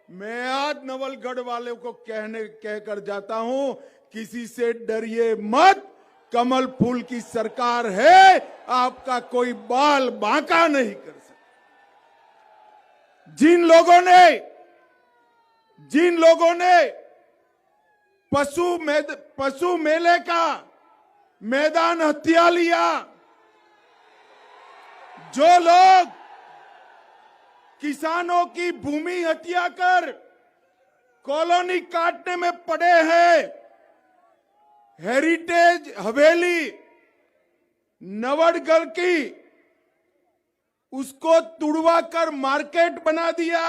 मैं आज नवलगढ़ वाले को कहकर जाता हूं, किसी से डरिए मत। कमल फूल की सरकार है, आपका कोई बाल बांका नहीं कर सकता। जिन लोगों ने पशु मेले का मैदान हत्या लिया, जो लोग किसानों की भूमि हत्या कर कॉलोनी काटने में पड़े हैं, हेरिटेज हवेली नवलगढ़ की उसको तुड़वा कर मार्केट बना दिया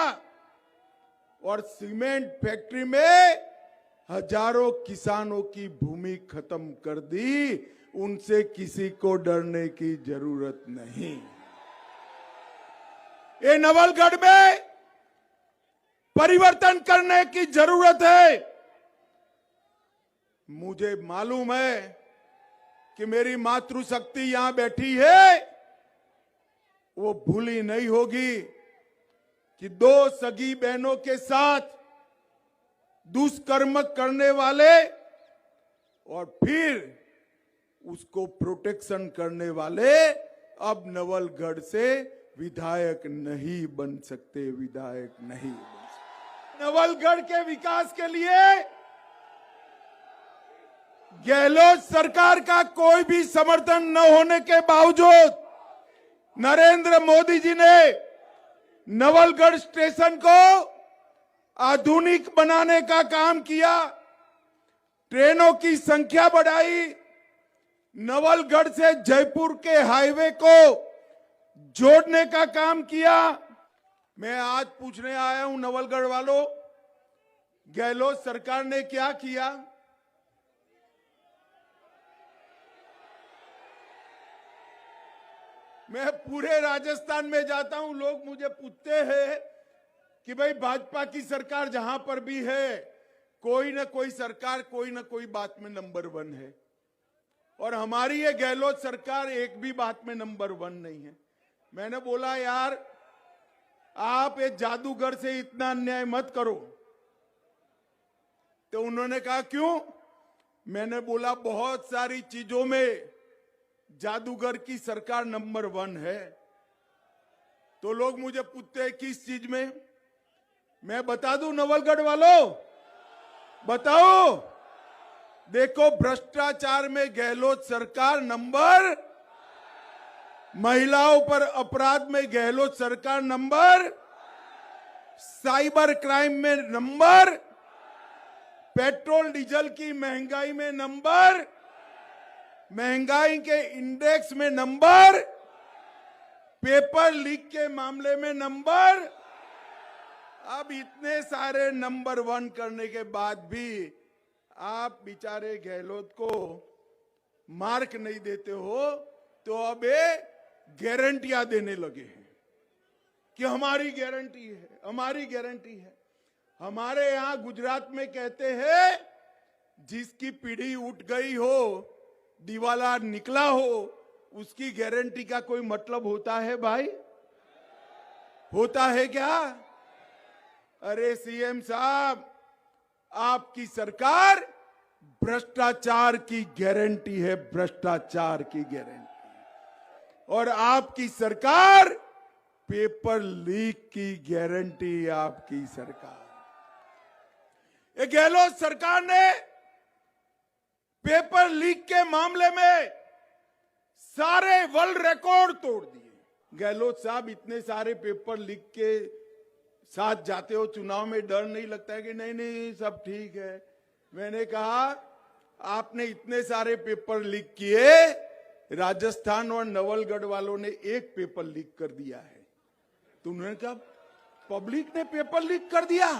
और सीमेंट फैक्ट्री में हजारों किसानों की भूमि खत्म कर दी, उनसे किसी को डरने की जरूरत नहीं। ये नवलगढ़ में परिवर्तन करने की जरूरत है। मुझे मालूम है कि मेरी मातृशक्ति यहां बैठी है, वो भूली नहीं होगी कि दो सगी बहनों के साथ दुष्कर्म करने वाले और फिर उसको प्रोटेक्शन करने वाले अब नवलगढ़ से विधायक नहीं बन सकते, विधायक नहीं बन सकते। नवलगढ़ के विकास के लिए गहलोत सरकार का कोई भी समर्थन न होने के बावजूद नरेंद्र मोदी जी ने नवलगढ़ स्टेशन को आधुनिक बनाने का काम किया, ट्रेनों की संख्या बढ़ाई, नवलगढ़ से जयपुर के हाईवे को जोड़ने का काम किया। मैं आज पूछने आया हूं नवलगढ़ वालों, गहलोत सरकार ने क्या किया? मैं पूरे राजस्थान में जाता हूं, लोग मुझे पूछते हैं कि भाई भाजपा की सरकार जहां पर भी है, कोई ना कोई सरकार कोई ना कोई बात में नंबर 1 है, और हमारी ये गहलोत सरकार एक भी बात में नंबर 1 नहीं है। मैंने बोला यार, आप ये जादूगर से इतना अन्याय मत करो। तो उन्होंने कहा क्यों? मैंने बोला बहुत सारी चीजों में जादूगर की सरकार नंबर 1 है। तो लोग मुझे पूछते हैं किस चीज में? मैं बता दूं नवलगढ़ वालों, बताओ, देखो भ्रष्टाचार में गहलोत सरकार नंबर, महिलाओं पर अपराध में गहलोत सरकार नंबर, साइबर क्राइम में नंबर, पेट्रोल डीजल की महंगाई में नंबर, महंगाई के इंडेक्स में नंबर, पेपर लीक के मामले में नंबर। अब इतने सारे नंबर 1 करने के बाद भी आप बेचारे गहलोत को मार्क नहीं देते हो, तो अब ये गारंटियां देने लगे हैं कि हमारी गारंटी है, हमारी गारंटी है। हमारे यहां गुजरात में कहते हैं, जिसकी पीढ़ी उठ गई हो, दिवाला निकला हो, उसकी गारंटी का कोई मतलब होता है भाई? होता है क्या? अरे सीएम साहब, आपकी सरकार भ्रष्टाचार की गारंटी है, भ्रष्टाचार की गारंटी, और आपकी सरकार पेपर लीक की गारंटी। आपकी सरकार, ये गहलोत सरकार ने पेपर लीक के मामले में सारे वर्ल्ड रिकॉर्ड तोड़ दिए। गहलोत साहब, इतने सारे पेपर लीक के साथ जाते हो चुनाव में, डर नहीं लगता है कि नहीं नहीं सब ठीक है? मैंने कहा आपने इतने सारे पेपर लीक किए, राजस्थान और नवलगढ़ वालों ने एक पेपर लीक कर दिया है, तो उन्होंने कहा पब्लिक ने पेपर लीक कर दिया।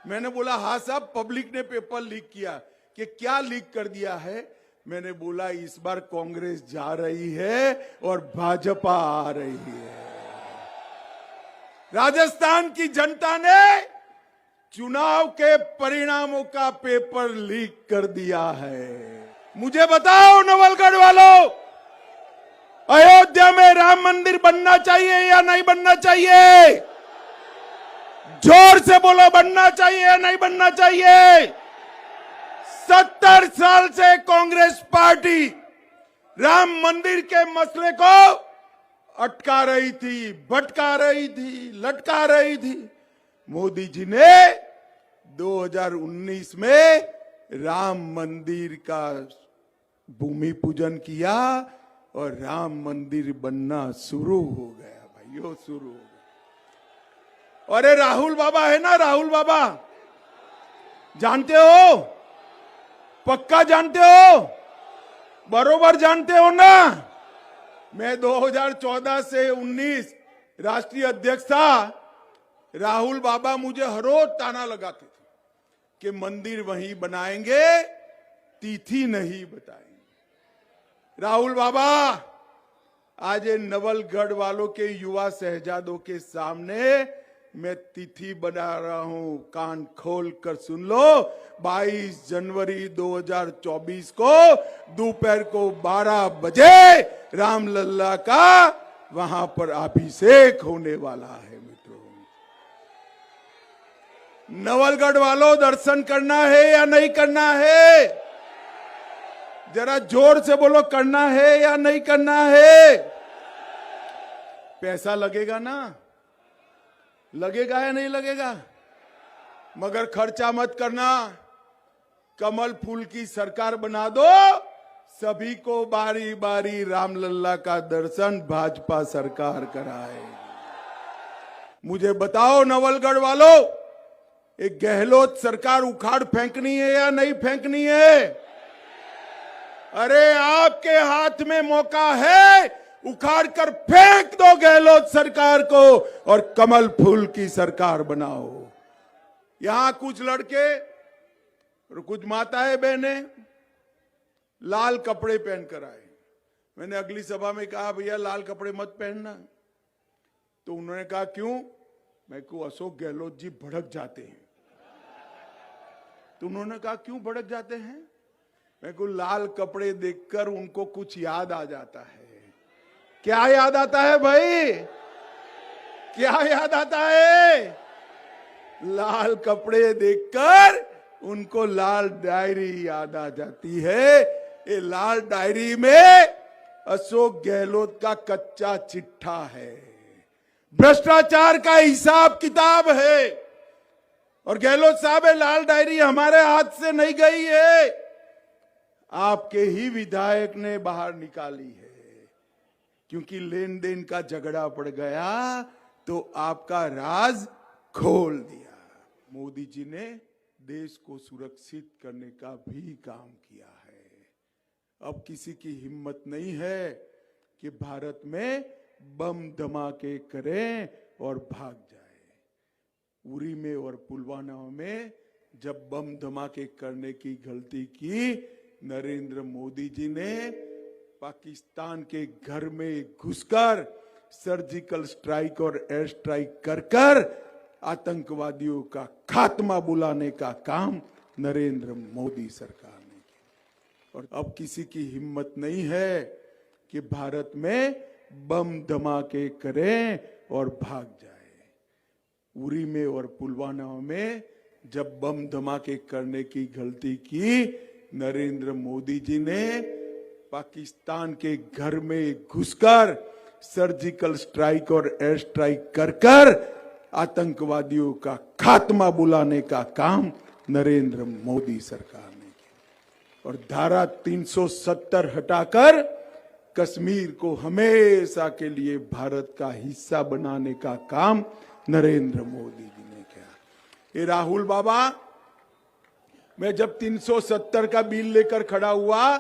मैंने बोला हाँ साहब, पब्लिक ने पेपर लीक किया। कि क्या लीक कर दिया है? मैंने बोला इस बार कांग्रेस जा रही है और भाजपा आ रही है। राजस्थान की जनता ने चुनाव के परिणामों का पेपर लीक कर दिया है। मुझे बताओ नवलगढ़ वालों, अयोध्या में राम मंदिर बनना चाहिए या नहीं बनना चाहिए? जोर से बोलो, बनना चाहिए या नहीं बनना चाहिए? 70 साल से कांग्रेस पार्टी राम मंदिर के मसले को अटका रही थी, भटका रही थी, लटका रही थी। मोदी जी ने 2019 में राम मंदिर का भूमि पूजन किया और राम मंदिर बनना शुरू हो गया भाइयों, शुरू हो गया। अरे राहुल बाबा है ना, राहुल बाबा जानते हो, पक्का जानते हो, बरोबर जानते हो ना? मैं 2014 से 19 राष्ट्रीय अध्यक्ष था। राहुल बाबा मुझे हर रोज ताना लगाते थे कि मंदिर वहीं बनाएंगे, तिथि नहीं बताएंगे। राहुल बाबा आज ये नवलगढ़ वालों के युवा शहजादों के सामने मैं तिथि बना रहा हूं, कान खोल कर सुन लो। 22 जनवरी 2024 को दोपहर को 12 बजे रामलला का वहां पर अभिषेक होने वाला है। मित्रों, नवलगढ़ वालों, दर्शन करना है या नहीं करना है? जरा जोर से बोलो, करना है या नहीं करना है? पैसा लगेगा ना, लगेगा या नहीं लगेगा? मगर खर्चा मत करना, कमल फूल की सरकार बना दो, सभी को बारी बारी रामलला का दर्शन भाजपा सरकार कराए। मुझे बताओ नवलगढ़ वालों, एक गहलोत सरकार उखाड़ फेंकनी है या नहीं फेंकनी है? अरे आपके हाथ में मौका है, उखाड़ कर फेंक दो गहलोत सरकार को और कमल फूल की सरकार बनाओ। यहां कुछ लड़के और कुछ माताएं बहनें लाल कपड़े पहनकर आए। मैंने अगली सभा में कहा भैया लाल कपड़े मत पहनना, तो उन्होंने कहा क्यों? मैं को अशोक गहलोत जी भड़क जाते हैं। तो उन्होंने कहा क्यों भड़क जाते हैं? मैं को लाल कपड़े देखकर उनको कुछ याद आ जाता है। क्या याद आता है भाई? क्या याद आता है? लाल कपड़े देखकर उनको लाल डायरी याद आ जाती है। ये लाल डायरी में अशोक गहलोत का कच्चा चिट्ठा है, भ्रष्टाचार का हिसाब किताब है। और गहलोत साहब, ये लाल डायरी हमारे हाथ से नहीं गई है, आपके ही विधायक ने बाहर निकाली है। क्योंकि लेन देन का झगड़ा पड़ गया तो आपका राज खोल दिया। मोदी जी ने देश को सुरक्षित करने का भी काम किया है। अब किसी की हिम्मत नहीं है कि भारत में बम धमाके करें और भाग जाए। उरी में और पुलवामा में जब बम धमाके करने की गलती की, नरेंद्र मोदी जी ने पाकिस्तान के घर में घुसकर सर्जिकल स्ट्राइक और एयर स्ट्राइक कर कर आतंकवादियों का खात्मा बुलाने का काम नरेंद्र मोदी सरकार ने किया। और अब किसी की हिम्मत नहीं है कि भारत में बम धमाके करें और भाग जाए। उरी में और पुलवामा में जब बम धमाके करने की गलती की, नरेंद्र मोदी जी ने पाकिस्तान के घर में घुसकर सर्जिकल स्ट्राइक और एयर स्ट्राइक कर कर आतंकवादियों का खात्मा बुलाने का काम नरेंद्र मोदी सरकार ने किया। और धारा 370 हटाकर कश्मीर को हमेशा के लिए भारत का हिस्सा बनाने का काम नरेंद्र मोदी जी ने किया। ये राहुल बाबा, मैं जब 370 का बिल लेकर खड़ा हुआ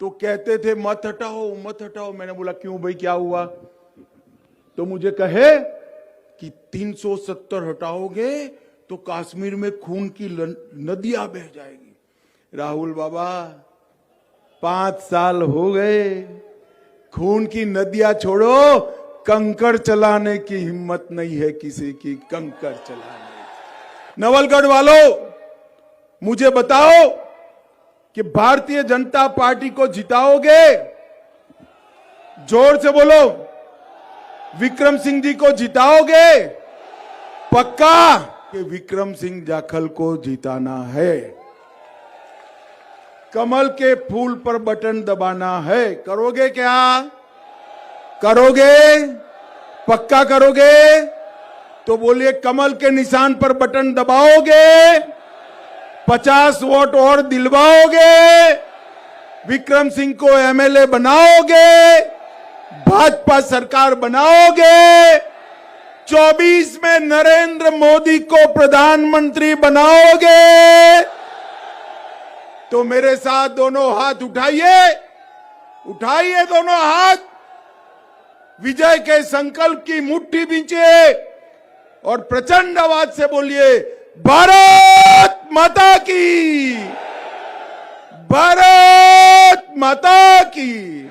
तो कहते थे मत हटाओ मत हटाओ। मैंने बोला क्यों भाई, क्या हुआ? तो मुझे कहे कि 370 हटाओगे तो कश्मीर में खून की नदियां बह जाएगी। राहुल बाबा, 5 साल हो गए, खून की नदियां छोड़ो, कंकड़ चलाने की हिम्मत नहीं है किसी की, कंकड़ चलाने। नवलगढ़ वालों, मुझे बताओ कि भारतीय जनता पार्टी को जिताओगे? जोर से बोलो। विक्रम सिंह जी को जिताओगे? पक्का कि विक्रम सिंह जाखल को जिताना है, कमल के फूल पर बटन दबाना है। करोगे क्या? करोगे? पक्का करोगे? तो बोलिए कमल के निशान पर बटन दबाओगे, 50 वोट और दिलवाओगे, विक्रम सिंह को एमएलए बनाओगे, भाजपा सरकार बनाओगे, 24 में नरेंद्र मोदी को प्रधानमंत्री बनाओगे। तो मेरे साथ दोनों हाथ उठाइए, उठाइए दोनों हाथ, विजय के संकल्प की मुट्ठी बींचिए और प्रचंड आवाज से बोलिए भारत माता की, भारत माता की।